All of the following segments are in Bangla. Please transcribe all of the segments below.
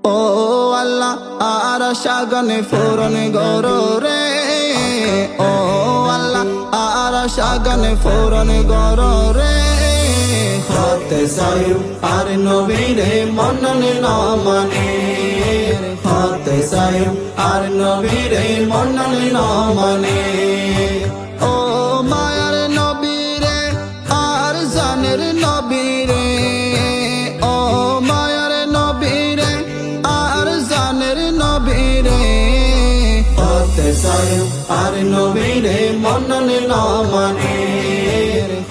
ও আল্লাহ আর শাগানে ফোরন গরে ও আল্লাহ আর শাগানে ফোরন গরে হতে সায়ু আর নবীরে মননে না মানে হতে সায়ু আর নবীরে মননে না মানে ও মায়ার নবীরে আর জানের নবীরে ও মায়ার নবীরে আর জানের নবীরে হতে সায়ু আর নবীরে মননে না মানে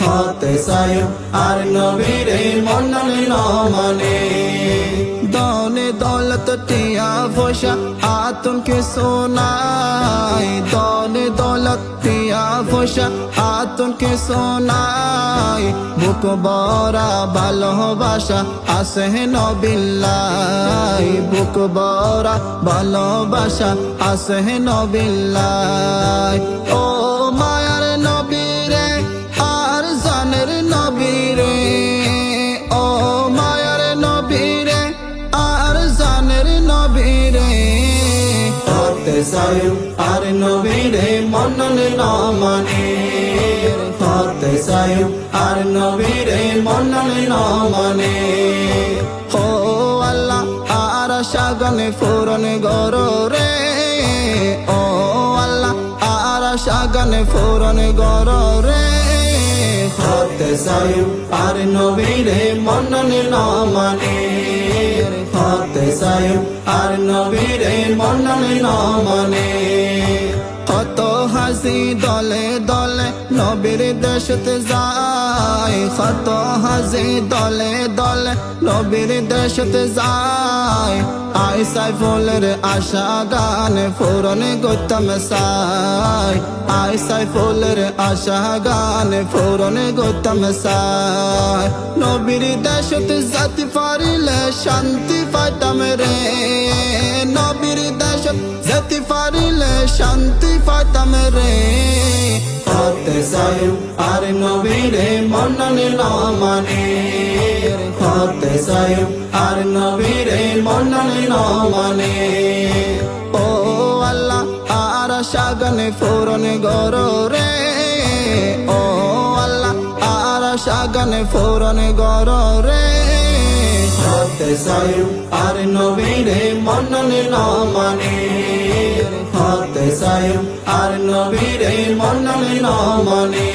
হতে সায়ু আর নবীরে মননে না মানে দনে দৌলত টিয়া ফোসা আতুন কে সোনাই দনে দৌলত টিয়া ফোসা আতুন কে সোনাই বুক বরা ভালোবাসা আসে নবিল্লাই বুক বরা ভালোবাসা আসে নবিল্লাই ও মায়ার নবীরে আর জানের নবীরে ও মায়ার নবীরে আর জানের নবীরে হতে সায়ু আর নবীরে মননে না মানে হতে সায়ু আর নবীরে মননে না মানে ও আল্লাহ আর শাগানে ফোরন গরে ও আল্লাহ আর শাগানে ফোরন গরে হতে সায়ু আর নবীরে মননে না মানে হতে সায়ু আর নবীরে মননে না মানে কত হাসি দলে দলে নবীর দেশতে যায় কত হাসি দলে দলে নবীর দেশতে যায় আই সাইফুলের আশা গানে ফোরন গৌতম সাই আই সাইফুলের আশা গানে ফোরন গৌতম সাই নবীর দেশতে জাতি পারিলে শান্তি পাইতাম রে নবীর দেশত জাতি পারিলে শান্তি পাইতাম রে হতে সায়ু আর নবীরে মননে না মানে হতে সায়ু আর নবীরে মননে না মানে ও আল্লাহ আর শাগানে ফোরন গরে ও আল্লাহ আর শাগানে ফোরন গরে হতে সায়ু আর নবীরে মননে না মানে হতে সায়ু আর নবীরে মননে না মানে